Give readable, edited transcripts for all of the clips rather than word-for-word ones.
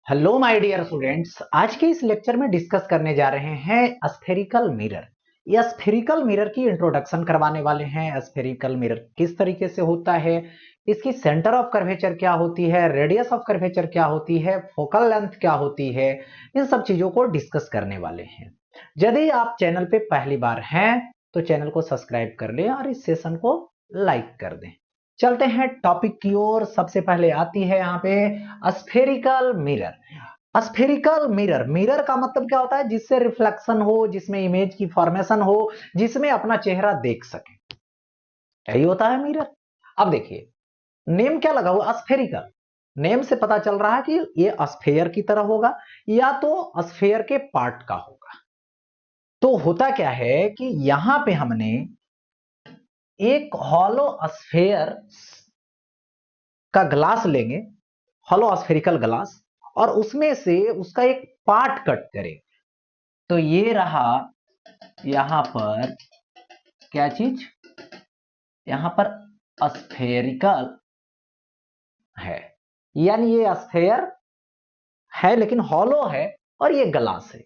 Hello my dear students, आज के इस लेक्चर में डिस्कस करने जा रहे हैं स्फेरिकल मिरर। ये स्फेरिकल मिरर की इंट्रोडक्शन करवाने वाले हैं। स्फेरिकल मिरर किस तरीके से होता है, इसकी सेंटर ऑफ कर्वेचर क्या होती है, रेडियस ऑफ कर्वेचर क्या होती है, फोकल लेंथ क्या होती है, इन सब चीजों को डिस्कस करने वाले हैं। यदि आप चैनल पे पहली बार हैं तो चैनल को सब्सक्राइब कर लें और इस सेशन को लाइक कर दें। चलते हैं टॉपिक की ओर। सबसे पहले आती है यहाँ पे spherical mirror. Spherical mirror, mirror का मतलब क्या होता है? जिससे रिफ्लेक्शन हो, जिसमें इमेज की फॉर्मेशन हो, जिसमें अपना चेहरा देख सके, यही होता है मिरर। अब देखिए, नेम क्या लगा हुआ? स्फेरिकल। नेम से पता चल रहा है कि ये स्फेयर की तरह होगा या तो स्फेयर के पार्ट का होगा। तो होता क्या है कि यहां पे हमने एक हॉलो स्फेयर का ग्लास लेंगे, हॉलो स्फेरिकल ग्लास, और उसमें से उसका एक पार्ट कट करें। तो ये रहा यहां पर क्या चीज, यहां पर स्फेरिकल है, यानी ये स्फेयर है लेकिन हॉलो है और ये ग्लास है।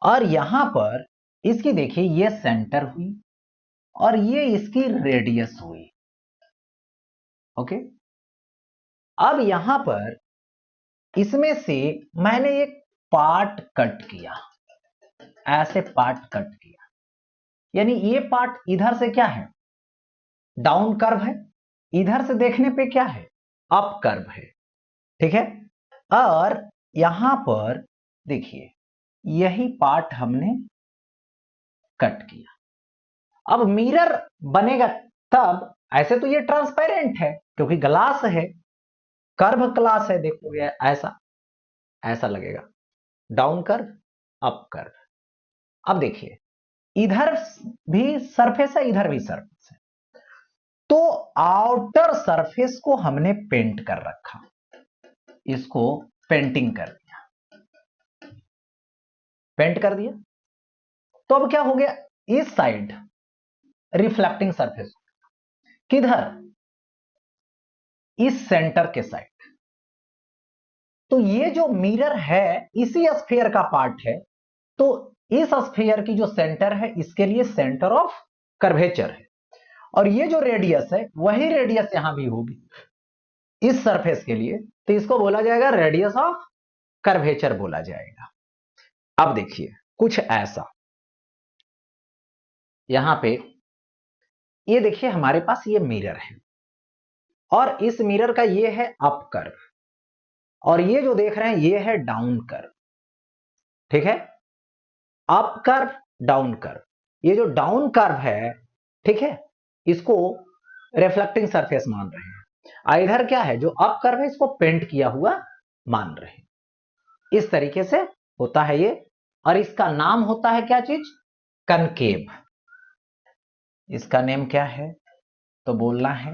और यहां पर इसकी देखिए ये सेंटर हुई और ये इसकी रेडियस हुई। ओके, अब यहां पर इसमें से मैंने एक पार्ट कट किया, ऐसे पार्ट कट किया, यानी ये पार्ट इधर से क्या है? डाउन कर्व है, इधर से देखने पे क्या है? अप कर्व है। ठीक है, और यहां पर देखिए यही पार्ट हमने कट किया। अब मिरर बनेगा तब, ऐसे तो ये ट्रांसपेरेंट है क्योंकि ग्लास है, कर्व ग्लास है, देखोगे ऐसा ऐसा लगेगा, डाउन कर्व अप कर्व। अब देखिए इधर भी सरफेस है, इधर भी सरफेस है, तो आउटर सरफेस को हमने पेंट कर रखा, इसको पेंटिंग कर दिया, पेंट कर दिया। तो अब क्या हो गया? इस साइड रिफ्लेक्टिंग सरफेस, किधर? इस सेंटर के साइड। तो ये जो मिरर है इसी स्फीयर का पार्ट है, तो इस स्फीयर की जो सेंटर है इसके लिए सेंटर ऑफ कर्वेचर है, और ये जो रेडियस है वही रेडियस यहां भी होगी इस सरफेस के लिए, तो इसको बोला जाएगा रेडियस ऑफ कर्वेचर बोला जाएगा। अब देखिए कुछ ऐसा, यहां पे ये देखिए हमारे पास ये मिरर है और इस मिरर का ये है अप कर्व, और ये जो देख रहे हैं ये है डाउन कर्व। ठीक है, अप कर्व डाउन कर्व, ये जो डाउन कर्व है, ठीक है, इसको रिफ्लेक्टिंग सरफेस मान रहे हैं। इधर क्या है? जो अप कर्व है इसको पेंट किया हुआ मान रहे हैं। इस तरीके से होता है ये, और इसका नाम होता है क्या चीज? कनकेव। इसका नेम क्या है? तो बोलना है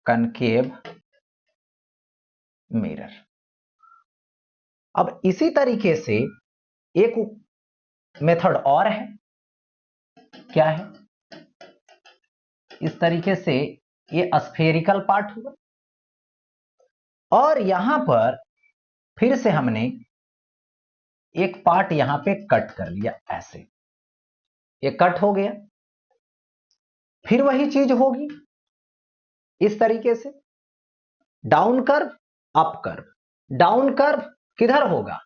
कनकेव मिरर। अब इसी तरीके से एक मेथड और है, क्या है? इस तरीके से ये स्फेरिकल पार्ट हुआ और यहां पर फिर से हमने एक पार्ट यहां पे कट कर लिया, ऐसे ये कट हो गया। फिर वही चीज होगी इस तरीके से, down curve up curve. Down curve किधर होगा?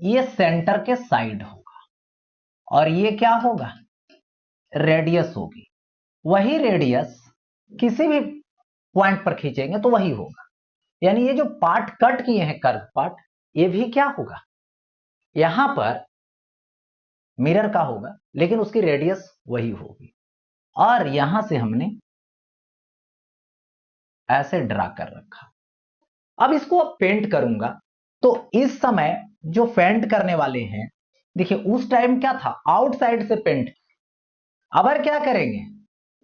ये सेंटर के साइड होगा, और ये क्या होगा? रेडियस होगी। वही रेडियस किसी भी पॉइंट पर खींचेंगे तो वही होगा, यानी ये जो पार्ट कट किए हैं कर्व पार्ट, ये भी क्या होगा? यहां पर मिरर का होगा लेकिन उसकी रेडियस वही होगी, और यहां से हमने ऐसे ड्रा कर रखा। अब इसको अब पेंट करूंगा, तो इस समय जो पेंट करने वाले हैं, देखिए उस टाइम क्या था? आउटसाइड से पेंट, अब क्या करेंगे?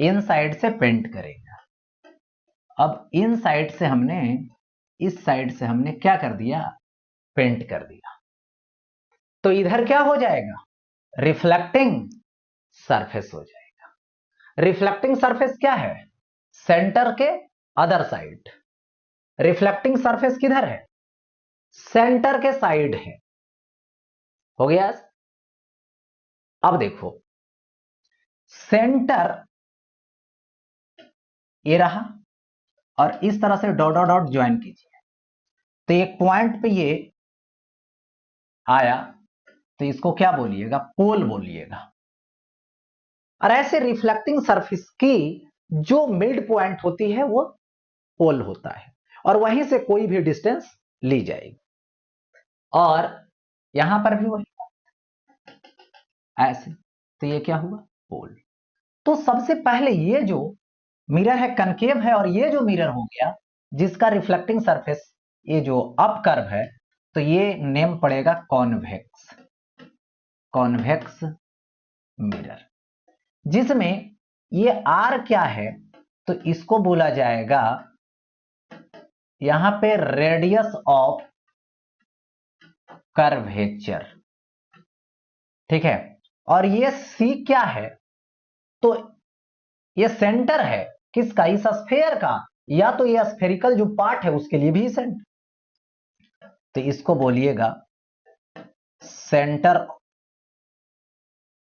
इन साइड से पेंट करेंगे। अब इन साइड से हमने, इस साइड से हमने क्या कर दिया? पेंट कर दिया। तो इधर क्या हो जाएगा? रिफ्लेक्टिंग सरफेस हो जाएगा। रिफ्लेक्टिंग सरफेस क्या है? सेंटर के अदर साइड, रिफ्लेक्टिंग सरफेस किधर है? सेंटर के साइड है। हो गया? अब देखो, सेंटर ये रहा और इस तरह से डॉट डॉट डॉट ज्वाइन कीजिए, तो एक पॉइंट पे ये आया, तो इसको क्या बोलिएगा? पोल बोलिएगा। और ऐसे रिफ्लेक्टिंग सरफेस की जो मिड पॉइंट होती है वो पोल होता है, और वहीं से कोई भी डिस्टेंस ली जाएगी। और यहां पर भी वही ऐसे, तो ये क्या हुआ? पोल। तो सबसे पहले ये जो मिरर है कनकेव है, और ये जो मिरर हो गया जिसका रिफ्लेक्टिंग सरफेस ये जो अप कर्व है, तो ये नेम पड़ेगा कॉन्वेक्स। कॉन्वेक्स मिरर, जिसमें ये आर क्या है? तो इसको बोला जाएगा यहां पे रेडियस ऑफ कर्वेचर। ठीक है, और ये सी क्या है? तो ये सेंटर है किसका? इस स्फेयर का, या तो ये स्फेरिकल जो पार्ट है उसके लिए भी सेंटर, तो इसको बोलिएगा सेंटर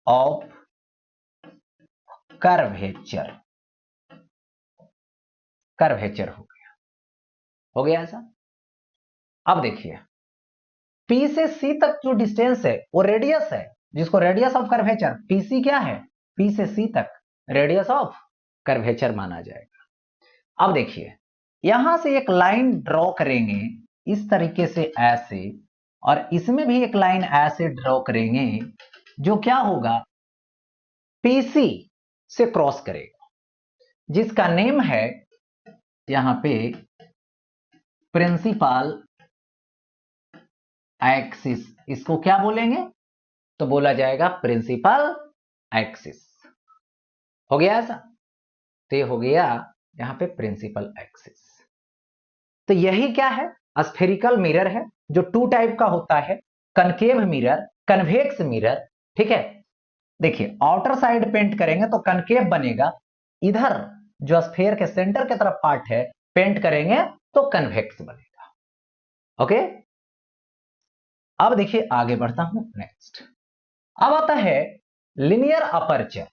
ऑफ कर्वेचर। कर्वेचर हो गया ऐसा। अब देखिए, पी से सी तक जो डिस्टेंस है वो रेडियस है, जिसको रेडियस ऑफ कर्वेचर, पीसी क्या है? पी से सी तक रेडियस ऑफ कर्वेचर माना जाएगा। अब देखिए, यहां से एक लाइन ड्रॉ करेंगे इस तरीके से ऐसे, और इसमें भी एक लाइन ऐसे ड्रॉ करेंगे जो क्या होगा? पीसी से क्रॉस करेगा, जिसका नेम है यहां पे प्रिंसिपल एक्सिस। इसको क्या बोलेंगे? तो बोला जाएगा प्रिंसिपल एक्सिस। हो गया ऐसा, तो ये हो गया यहां पे प्रिंसिपल एक्सिस। तो यही क्या है? स्फेरिकल मिरर है, जो टू टाइप का होता है, कनकेव मिरर, कन्वेक्स मिरर। ठीक है, देखिए आउटर साइड पेंट करेंगे तो कनकेव बनेगा, इधर जो स्फेयर के सेंटर की तरफ पार्ट है पेंट करेंगे तो कन्वेक्स बनेगा। ओके, अब देखिए आगे बढ़ता हूं नेक्स्ट। अब आता है लिनियर अपर्चर।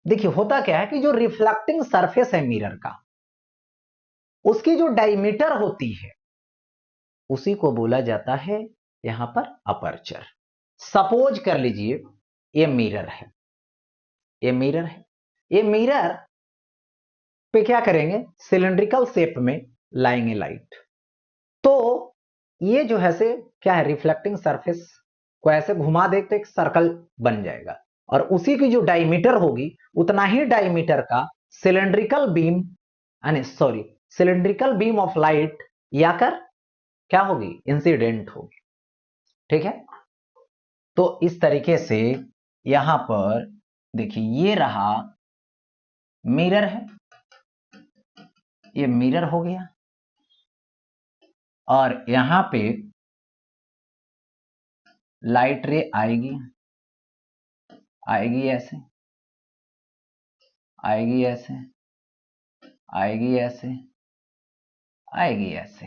देखिए होता क्या है कि जो रिफ्लेक्टिंग सरफेस है मिरर का, उसकी जो डायमीटर होती है उसी को बोला जाता है यहां पर अपर्चर। सपोज कर लीजिए ये मिरर है, ये मिरर है, ये मिरर पे क्या करेंगे? सिलिंड्रिकल शेप में लाएंगे लाइट, तो ये जो है से क्या है? रिफ्लेक्टिंग सरफेस को ऐसे घुमा दे तो एक सर्कल बन जाएगा, और उसी की जो डायमीटर होगी उतना ही डायमीटर का cylindrical beam, sorry, cylindrical beam of light या कर क्या होगी? इंसिडेंट होगी। ठीक है, तो इस तरीके से यहां पर देखिए ये रहा मिरर है, ये मिरर हो गया, और यहां पे लाइट रे आएगी, आएगी ऐसे, आएगी ऐसे, आएगी ऐसे, आएगी ऐसे।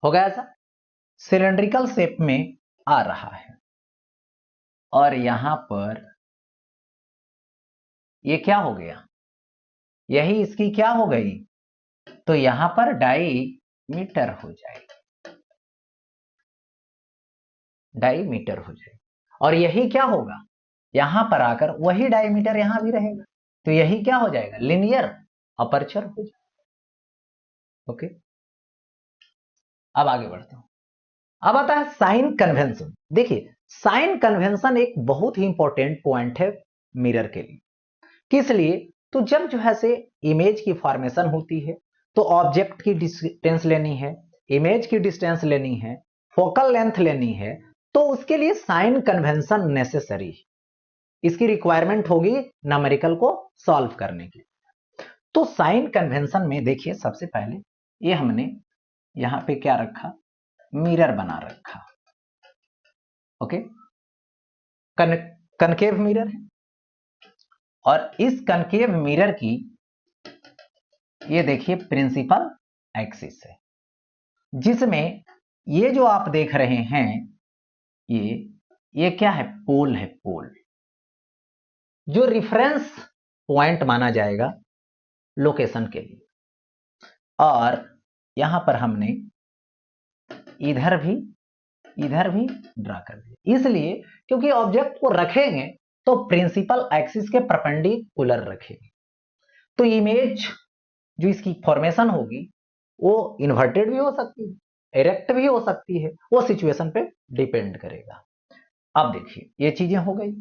हो गया ऐसा, सिलिंड्रिकल शेप में आ रहा है। और यहां पर ये क्या हो गया? यही इसकी क्या हो गई? तो यहां पर डाईमीटर हो जाएगी, डाईमीटर हो जाएगी, और यही क्या होगा? यहां पर आकर वही डायमीटर यहां भी रहेगा, तो यही क्या हो जाएगा? लिनियर अपर्चर हो जाएगा। ओके, अब आगे बढ़ता हूं। अब आता है साइन कन्वेंशन। देखिए साइन कन्वेंशन एक बहुत ही इंपॉर्टेंट पॉइंट है मिरर के लिए। किस लिए? तो जब जो है से इमेज की फॉर्मेशन होती है तो ऑब्जेक्ट की डिस्टेंस लेनी है, इमेज की डिस्टेंस लेनी है, फोकल लेंथ लेनी है, तो उसके लिए साइन कन्वेंशन नेसेसरी है। इसकी रिक्वायरमेंट होगी न्यूमेरिकल को सॉल्व करने की। तो साइन कन्वेंशन में देखिए सबसे पहले ये हमने यहां पे क्या रखा? मिरर बना रखा। ओके, कनकेव मिरर है, और इस कनकेव मिरर की ये देखिए प्रिंसिपल एक्सिस है, जिसमें ये जो आप देख रहे हैं ये क्या है, पोल है, पोल जो रिफरेंस पॉइंट माना जाएगा लोकेशन के लिए। और यहां पर हमने इधर भी ड्रा कर दिया, इसलिए क्योंकि ऑब्जेक्ट को रखेंगे तो प्रिंसिपल एक्सिस के परपेंडिकुलर रखेंगे, तो इमेज जो इसकी फॉर्मेशन होगी वो इन्वर्टेड भी हो सकती है, इरेक्ट भी हो सकती है, वो सिचुएशन पे डिपेंड करेगा। अब देखिए ये चीजें हो गई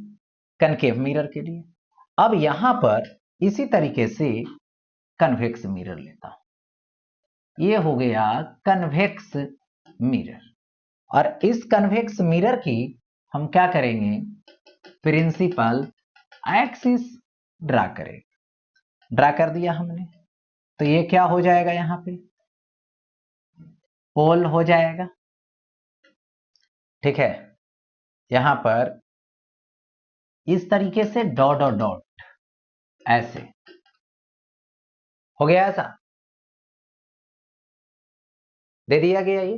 कनकेव मिरर के लिए। अब यहां पर इसी तरीके से कन्वेक्स मिरर लेता हूं, ये हो गया कन्वेक्स मिरर, और इस कन्वेक्स मिरर की हम क्या करेंगे, प्रिंसिपल एक्सिस ड्रा करेंगे। ड्रा कर दिया हमने, तो ये क्या हो जाएगा, यहां पे पोल हो जाएगा, ठीक है। यहां पर इस तरीके से डॉट डॉट डॉट ऐसे हो गया, ऐसा दे दिया गया, ये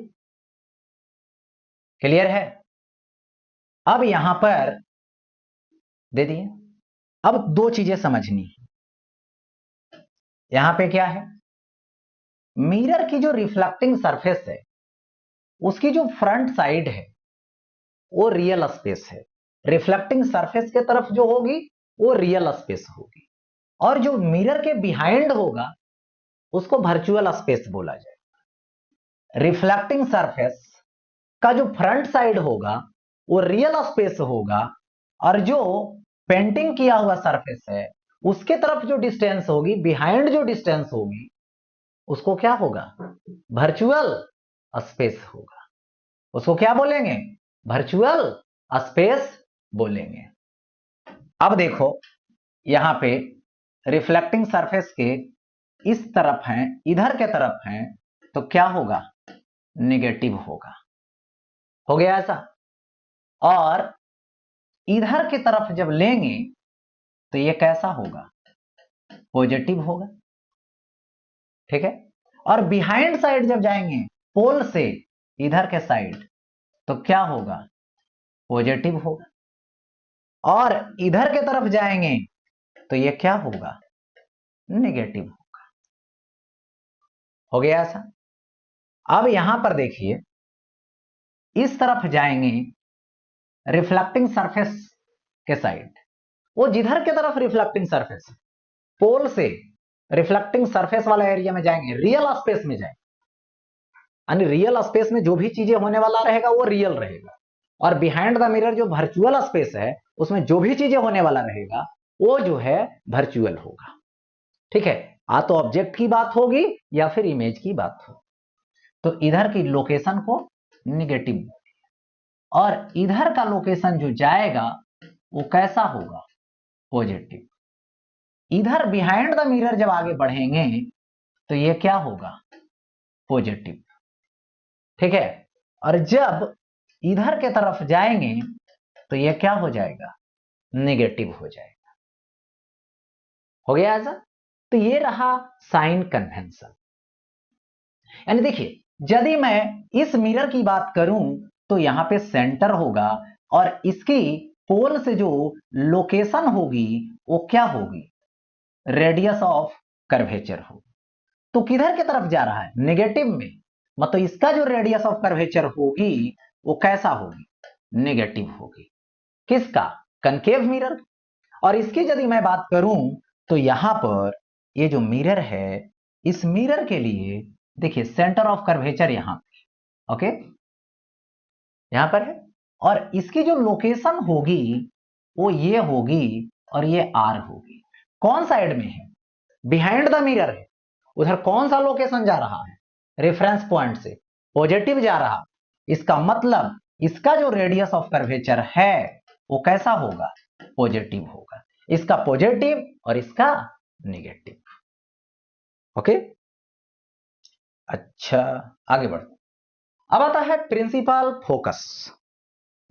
क्लियर है। अब यहां पर दे दिए। अब दो चीजें समझनी है, यहां पे क्या है, मिरर की जो रिफ्लेक्टिंग सरफेस है उसकी जो फ्रंट साइड है वो रियल स्पेस है, रिफ्लेक्टिंग सरफेस के तरफ जो होगी वो रियल स्पेस होगी, और जो मिरर के बिहाइंड होगा उसको वर्चुअल स्पेस बोला जाए। रिफ्लेक्टिंग सरफेस का जो फ्रंट साइड होगा वो रियल स्पेस होगा, और जो पेंटिंग किया हुआ सरफेस है उसके तरफ जो डिस्टेंस होगी, बिहाइंड जो डिस्टेंस होगी, उसको क्या होगा, वर्चुअल स्पेस होगा। उसको क्या बोलेंगे, वर्चुअल स्पेस बोलेंगे। अब देखो यहां पे रिफ्लेक्टिंग सरफेस के इस तरफ हैं, इधर के तरफ हैं, तो क्या होगा, नेगेटिव होगा, हो गया ऐसा। और इधर की तरफ जब लेंगे तो ये कैसा होगा, पॉजिटिव होगा, ठीक है। और बिहाइंड साइड जब जाएंगे पोल से इधर के साइड तो क्या होगा, पॉजिटिव होगा, और इधर के तरफ जाएंगे तो ये क्या होगा, नेगेटिव होगा, हो गया ऐसा। अब यहां पर देखिए इस तरफ जाएंगे रिफ्लेक्टिंग सरफेस के साइड, वो जिधर के तरफ रिफ्लेक्टिंग सरफेस पोल से रिफ्लेक्टिंग सरफेस वाला एरिया में जाएंगे, रियल स्पेस में जाएंगे, यानी रियल स्पेस में जो भी चीजें होने वाला रहेगा वो रियल रहेगा, और बिहाइंड द मिरर जो वर्चुअल स्पेस है उसमें जो भी चीजें होने वाला रहेगा वो जो है वर्चुअल होगा, ठीक है। आ तो ऑब्जेक्ट की बात होगी या फिर इमेज की बात होगी, तो इधर की लोकेशन को निगेटिव, और इधर का लोकेशन जो जाएगा वो कैसा होगा, पॉजिटिव। इधर बिहाइंड द मिरर जब आगे बढ़ेंगे तो ये क्या होगा, पॉजिटिव, ठीक है। और जब इधर के तरफ जाएंगे तो ये क्या हो जाएगा, नेगेटिव हो जाएगा, हो गया ऐसा। तो ये रहा साइन कन्वेंशन। यानी देखिए यदि मैं इस मिरर की बात करूं तो यहां पे सेंटर होगा, और इसकी पोल से जो लोकेशन होगी वो क्या होगी, रेडियस ऑफ कर्वेचर होगी। तो किधर की तरफ जा रहा है, नेगेटिव में, मतलब इसका जो रेडियस ऑफ कर्वेचर होगी वो कैसा होगी, नेगेटिव होगी, किसका, कनकेव मिरर। और इसकी यदि मैं बात करूं तो यहां पर ये जो मिरर है इस मिरर के लिए देखिए सेंटर ऑफ कर्वेचर यहां, ओके, यहां पर है, और इसकी जो लोकेशन होगी वो ये होगी और ये आर होगी। कौन साइड में है, बिहाइंड द मिरर है, उधर कौन सा लोकेशन जा रहा है, रेफरेंस पॉइंट से पॉजिटिव जा रहा, इसका मतलब इसका जो रेडियस ऑफ कर्वेचर है वो कैसा होगा, पॉजिटिव होगा, इसका पॉजिटिव और इसका नेगेटिव, ओके। अच्छा आगे बढ़ते, अब आता है प्रिंसिपल फोकस।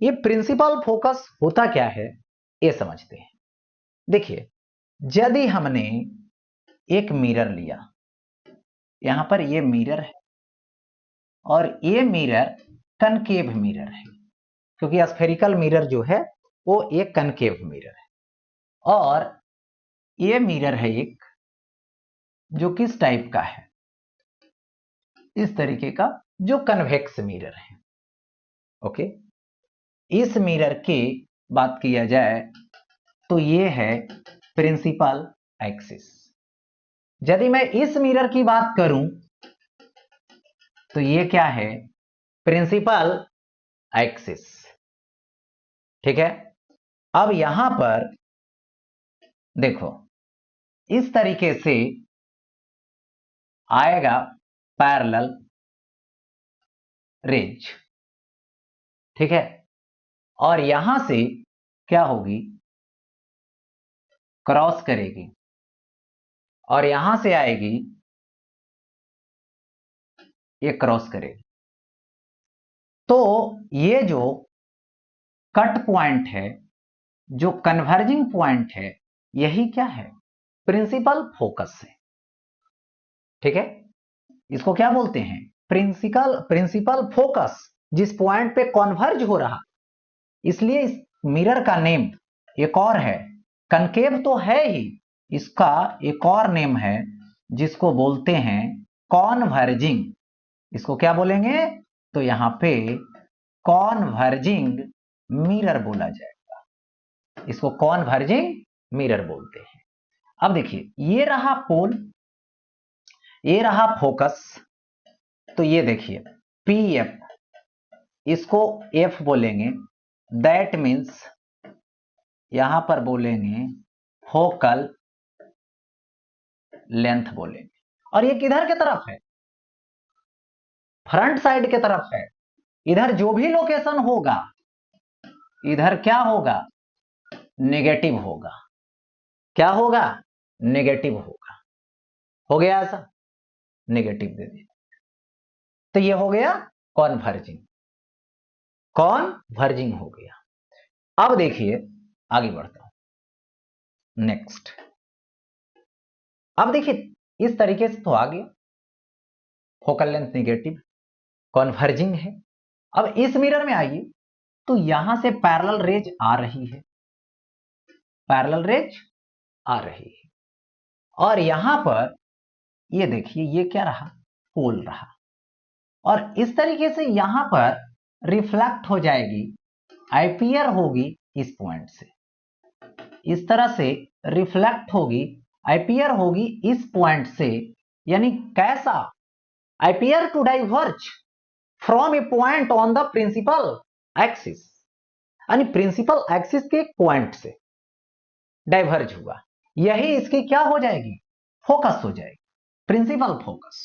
ये प्रिंसिपल फोकस होता क्या है ये समझते हैं। देखिए यदि हमने एक मिरर लिया, यहां पर ये मिरर है और ये मिरर कनकेव मिरर है, क्योंकि स्फेरिकल मिरर जो है वो एक कनकेव मिरर है। और ये मिरर है एक जो किस टाइप का है, इस तरीके का, जो कन्वेक्स मिरर है। ओके, इस मिरर की बात किया जाए तो ये है प्रिंसिपल एक्सिस। यदि मैं इस मिरर की बात करूं तो ये क्या है, प्रिंसिपल एक्सिस। ठीक है, अब यहां पर देखो इस तरीके से आएगा पैरेलल रेज। ठीक है, और यहां से क्या होगी, क्रॉस करेगी और यहां से आएगी, ये क्रॉस करेगी। तो ये जो कट पॉइंट है, जो कन्वर्जिंग पॉइंट है, यही क्या है, प्रिंसिपल फोकस है। ठीक है, इसको क्या बोलते हैं, प्रिंसिपल फोकस, जिस पॉइंट पे कॉन्वर्ज हो रहा, इसलिए इस मिरर का नेम एक और है, कनकेव तो है ही, इसका एक और नेम है जिसको बोलते हैं कॉन्वर्जिंग। इसको क्या बोलेंगे, तो यहां पे कॉन्वर्जिंग मिरर बोला जाएगा, इसको कॉन्वर्जिंग मिरर बोलते हैं। अब देखिए, ये रहा पोल, ये रहा फोकस, तो ये देखिए पी एफ, इसको एफ बोलेंगे, दैट मीन्स यहां पर बोलेंगे फोकल लेंथ बोलेंगे। और ये किधर की तरफ है, फ्रंट साइड की तरफ है। इधर जो भी लोकेशन होगा, इधर क्या होगा, नेगेटिव होगा। क्या होगा, नेगेटिव होगा। हो गया ऐसा, नेगेटिव दे दिया, तो ये हो गया कॉन्वर्जिंग, कॉन्वर्जिंग हो गया। अब देखिए आगे बढ़ता हूं, नेक्स्ट। अब देखिए इस तरीके से तो आ गया, फोकल लेंथ नेगेटिव, कॉन्वर्जिंग है। अब इस मिरर में आइए, तो यहां से पैरेलल रेज आ रही है, पैरेलल रेज आ रही है, और यहां पर ये देखिए ये क्या रहा, पोल रहा, और इस तरीके से यहां पर रिफ्लेक्ट हो जाएगी, आईपीआर होगी इस पॉइंट से, इस तरह से रिफ्लेक्ट होगी, आईपीआर होगी इस पॉइंट से। यानी कैसा, appear to diverge from a point on the principal axis, यानी प्रिंसिपल एक्सिस के एक पॉइंट से डाइवर्ज हुआ, यही इसकी क्या हो जाएगी, फोकस हो जाएगी, प्रिंसिपल फोकस।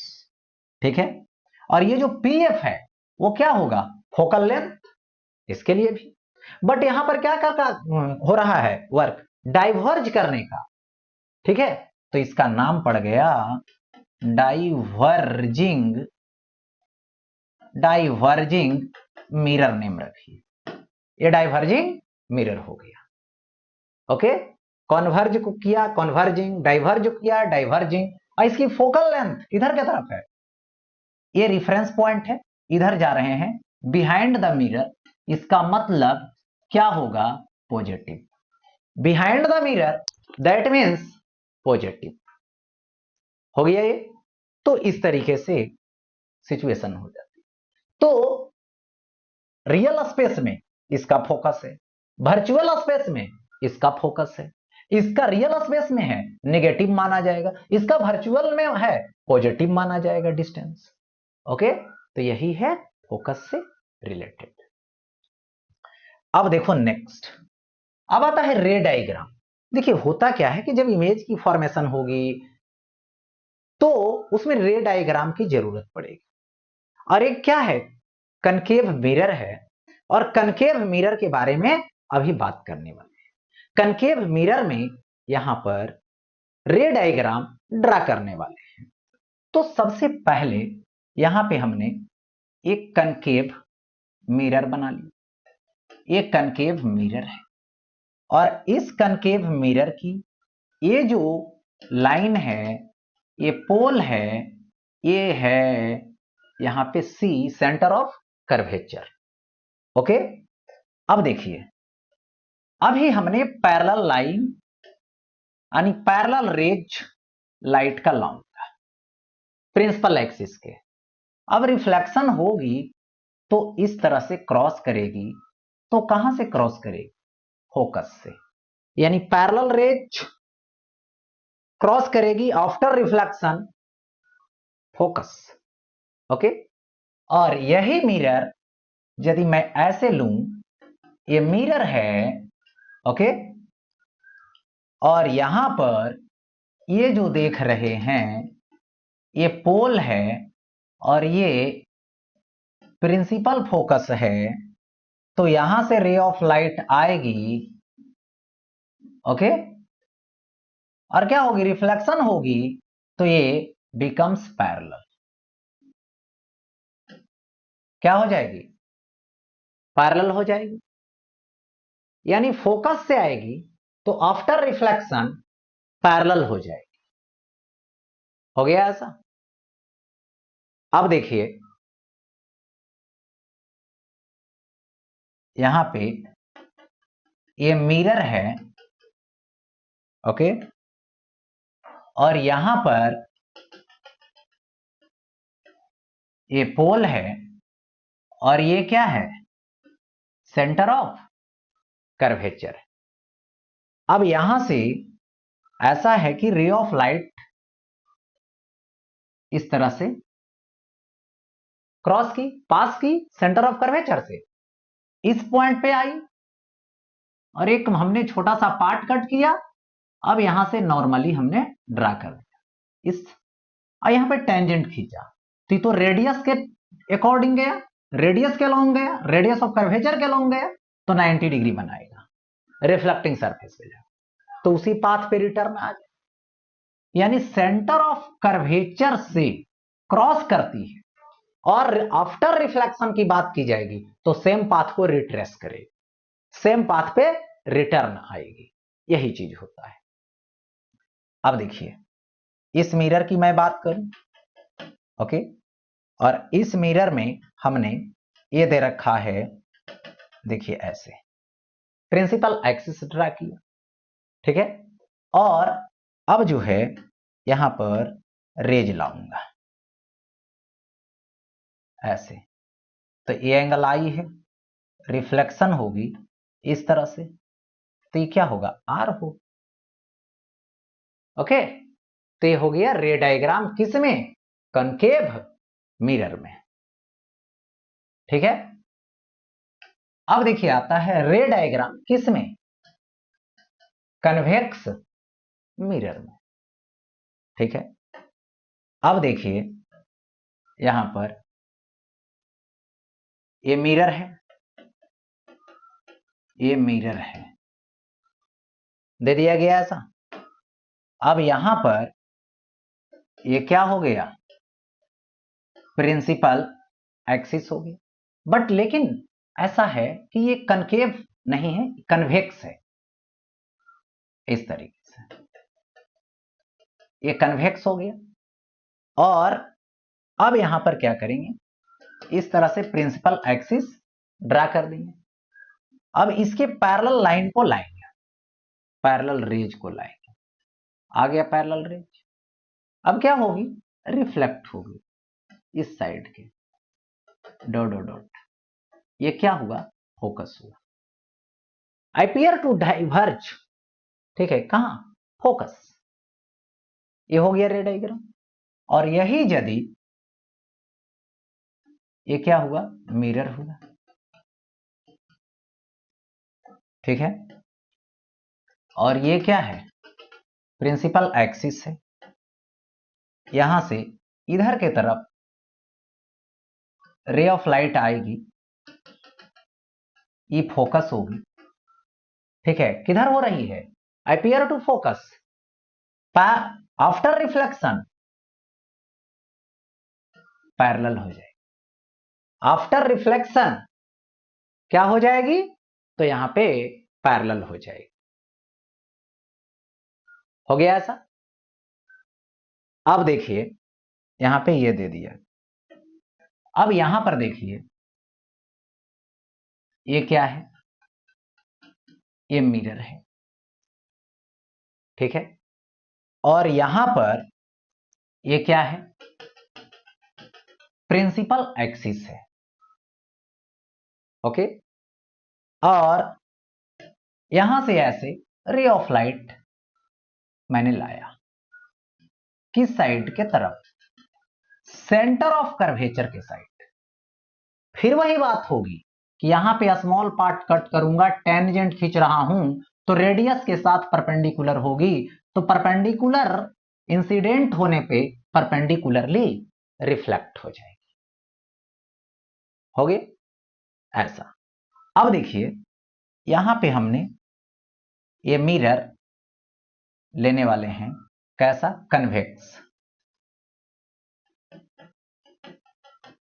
ठीक है, और ये जो पीएफ है वो क्या होगा, फोकल लेंथ, इसके लिए भी। बट यहां पर क्या कर हो रहा है वर्क, डाइवर्ज करने का। ठीक है, तो इसका नाम पड़ गया डाइवर्जिंग, डाइवर्जिंग मिरर नेम रखिए, ये डाइवर्जिंग मिरर हो गया। ओके, कॉन्वर्ज को किया कॉन्वर्जिंग, डाइवर्ज किया डाइवर्जिंग, और इसकी फोकल लेंथ इधर की तरफ है, ये रिफरेंस पॉइंट है, इधर जा रहे हैं बिहाइंड द मिरर, इसका मतलब क्या होगा, positive, behind the mirror that means positive. हो गया ये, तो इस तरीके से सिचुएशन हो जाती है। तो रियल स्पेस में इसका फोकस है, वर्चुअल स्पेस में इसका फोकस है, इसका रियल स्पेस में है नेगेटिव माना जाएगा, इसका वर्चुअल में है पॉजिटिव माना जाएगा डिस्टेंस। ओके, तो यही है फोकस से रिलेटेड। अब देखो नेक्स्ट, अब आता है रे डायग्राम। देखिए होता क्या है कि जब इमेज की फॉर्मेशन होगी तो उसमें रे डायग्राम की जरूरत पड़ेगी, और एक क्या है, कनकेव मिरर है, और कनकेव मिरर के बारे में अभी बात करने वाले हैं। कनकेव मिरर में यहां पर रे डायग्राम ड्रा करने वाले हैं। तो सबसे पहले यहां पे हमने एक कनकेव मिरर बना लिया, एक कनकेव मिरर है, और इस कनकेव मिरर की ये जो लाइन है, ये पोल है, ये है यहां पे C centre of curvature. Okay, अब देखिए, अभी हमने पैरेलल लाइन यानी पैरेलल रेज लाइट का लॉन्ग प्रिंसिपल एक्सिस के। अब रिफ्लेक्शन होगी तो इस तरह से क्रॉस करेगी, तो कहां से क्रॉस करेगी? फोकस से, यानी पैरेलल रेज क्रॉस करेगी आफ्टर रिफ्लेक्शन फोकस। ओके, और यही मिरर यदि मैं ऐसे लूं, ये मिरर है, ओके, और यहां पर ये जो देख रहे हैं ये पोल है और ये प्रिंसिपल फोकस है, तो यहां से रे ऑफ लाइट आएगी, ओके, और क्या होगी? रिफ्लेक्शन होगी, तो ये बिकम्स पैरेलल। क्या हो जाएगी? पैरेलल हो जाएगी, यानी फोकस से आएगी तो आफ्टर रिफ्लेक्शन पैरेलल हो जाएगी। हो गया ऐसा? अब देखिए, यहां पे ये मिरर है, ओके, और यहां पर ये पोल है और ये क्या है? Centre of curvature. अब यहां से ऐसा है कि रे ऑफ लाइट इस तरह से क्रॉस की, पास की सेंटर ऑफ कर्वेचर से, इस पॉइंट पे आई और एक हमने छोटा सा पार्ट कट किया। अब यहां से नॉर्मली हमने ड्रा कर दिया इस, और यहां पे टेंजेंट खींचा, तो रेडियस के अकॉर्डिंग गया, रेडियस के लॉन्ग गया, रेडियस ऑफ कर्वेचर के लॉन्ग गया, तो 90 डिग्री बनाएगा, रिफ्लेक्टिंग सरफेस पे जाए, तो उसी पाथ पे रिटर्न आ जाए, यानी सेंटर ऑफ कर्वेचर से क्रॉस करती है। और आफ्टर रिफ्लेक्शन की बात की जाएगी तो सेम पाथ को रिट्रेस करेगी, सेम पाथ पे रिटर्न आएगी, यही चीज होता है। अब देखिए, इस मिरर की मैं बात करूं, ओके, और इस मिरर में हमने ये दे रखा है, देखिए ऐसे प्रिंसिपल एक्सिस ड्रा किया, ठीक है, और अब जो है यहां पर रेज लाऊंगा ऐसे, तो ये एंगल आई है, रिफ्लेक्शन होगी इस तरह से, तो ये क्या होगा? आर हो। ओके, तो ये हो गया रे डायग्राम, किसमें? कनकेव मिरर में, ठीक है। अब देखिए आता है रे डायग्राम किसमें? कन्वेक्स मिरर में, ठीक है। अब देखिए यहां पर ये मिरर है, ये मिरर है, दे दिया गया ऐसा। अब यहां पर ये क्या हो गया? प्रिंसिपल एक्सिस हो गया, बट लेकिन ऐसा है कि ये कनकेव नहीं है, कन्वेक्स है, इस तरीके से ये कन्वेक्स हो गया। और अब यहां पर क्या करेंगे? इस तरह से प्रिंसिपल एक्सिस ड्रा कर देंगे। अब इसके पैरेलल लाइन को लाएंगे, पैरेलल रेज को लाएंगे, आ गया पैरेलल रेज। अब क्या होगी? रिफ्लेक्ट होगी इस साइड के, डॉट डॉट डॉट, ये क्या हुआ? फोकस हुआ, अपियर टू डाइवर्ज, ठीक है, कहां? फोकस। ये हो गया रे डायग्राम। और यही यदि ये क्या हुआ? मिरर हुआ, ठीक है, और ये क्या है? प्रिंसिपल एक्सिस है, यहां से इधर के तरफ रे ऑफ लाइट आएगी, ये फोकस होगी, ठीक है, किधर हो रही है? Appear to focus, after reflection parallel हो जाएगी, आफ्टर रिफ्लेक्शन क्या हो जाएगी? तो यहां पे पैरेलल हो जाएगी। हो गया ऐसा? अब देखिए यहां पे ये दे दिया। अब यहां पर देखिए ये क्या है, ये मिरर है, ठीक है। और यहां पर ये क्या है, प्रिंसिपल एक्सिस है, ओके। और यहां से ऐसे रे ऑफ लाइट मैंने लाया, किस साइड के तरफ, सेंटर ऑफ कर्वेचर के साइड। फिर वही बात होगी कि यहां पे स्मॉल पार्ट कट करूंगा, टेंजेंट खींच रहा हूं तो रेडियस के साथ परपेंडिकुलर होगी, तो परपेंडिकुलर इंसिडेंट होने पे परपेंडिकुलरली रिफ्लेक्ट हो जाएगी, हो गया ऐसा। अब देखिए यहां पे हमने ये मिरर लेने वाले हैं, कैसा, कन्वेक्स।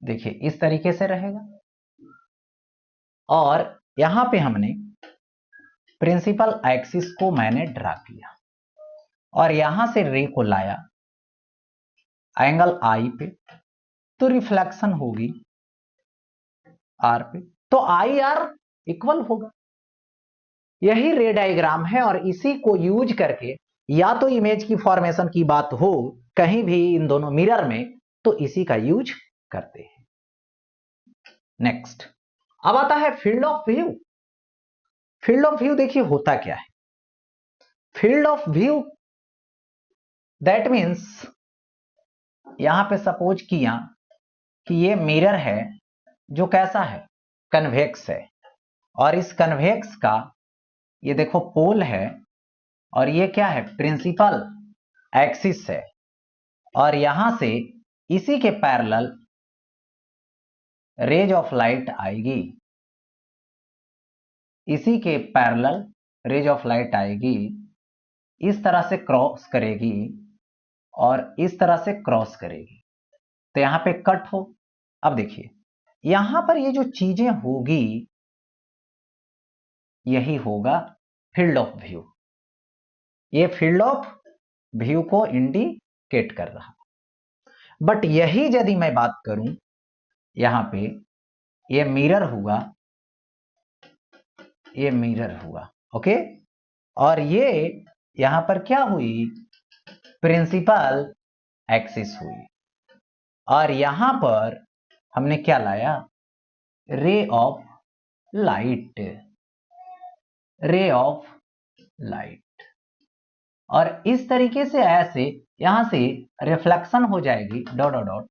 देखिए इस तरीके से रहेगा। और यहां पे हमने प्रिंसिपल एक्सिस को मैंने ड्रा किया और यहां से रे को लाया एंगल आई पे, तो रिफ्लेक्शन होगी आर पे, तो आई आर इक्वल होगा। यही रे डायग्राम है और इसी को यूज करके या तो इमेज की फॉर्मेशन की बात हो कहीं भी इन दोनों मिरर में, तो इसी का यूज करते हैं। नेक्स्ट अब आता है field of view. Field of view देखिए होता क्या है, field of view that means यहां पे सपोज किया कि ये मिरर है जो कैसा है, कन्वेक्स है, और इस कन्वेक्स का ये देखो पोल है और ये क्या है, प्रिंसिपल एक्सिस है, और यहां से इसी के पैरेलल रेज ऑफ लाइट आएगी, इसी के पैरेलल रेज ऑफ लाइट आएगी, इस तरह से क्रॉस करेगी और इस तरह से क्रॉस करेगी, तो यहां पे कट हो। अब देखिए यहां पर ये जो चीजें होगी यही होगा फील्ड ऑफ व्यू। ये फील्ड ऑफ व्यू को इंडिकेट कर रहा। बट यही यदि मैं बात करूं, यहां पे ये मिरर हुआ, ये मिरर हुआ, ओके। और ये यहां पर क्या हुई, प्रिंसिपल एक्सिस हुई, और यहां पर हमने क्या लाया, ray of light, ray of light. और इस तरीके से ऐसे यहां से रिफ्लेक्शन हो जाएगी डॉट डॉट डॉट,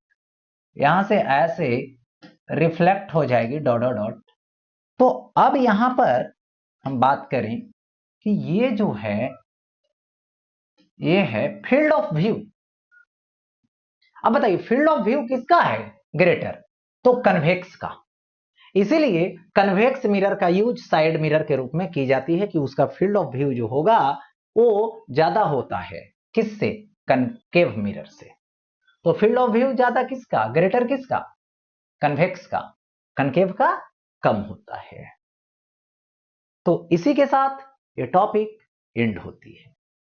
यहां से ऐसे रिफ्लेक्ट हो जाएगी डॉट डॉट डॉट। तो अब यहां पर हम बात करें कि ये जो है ये है फील्ड ऑफ व्यू। अब बताइए फील्ड ऑफ व्यू किसका है ग्रेटर, तो कन्वेक्स का। इसीलिए कन्वेक्स मिरर का यूज साइड मिरर के रूप में की जाती है कि उसका फील्ड ऑफ व्यू जो होगा वो ज्यादा होता है किससे, कनकेव मिरर से। तो फील्ड ऑफ व्यू ज्यादा किसका, ग्रेटर किसका, कन्वेक्स का, कनकेव का कम होता है। तो इसी के साथ ये टॉपिक एंड होती है।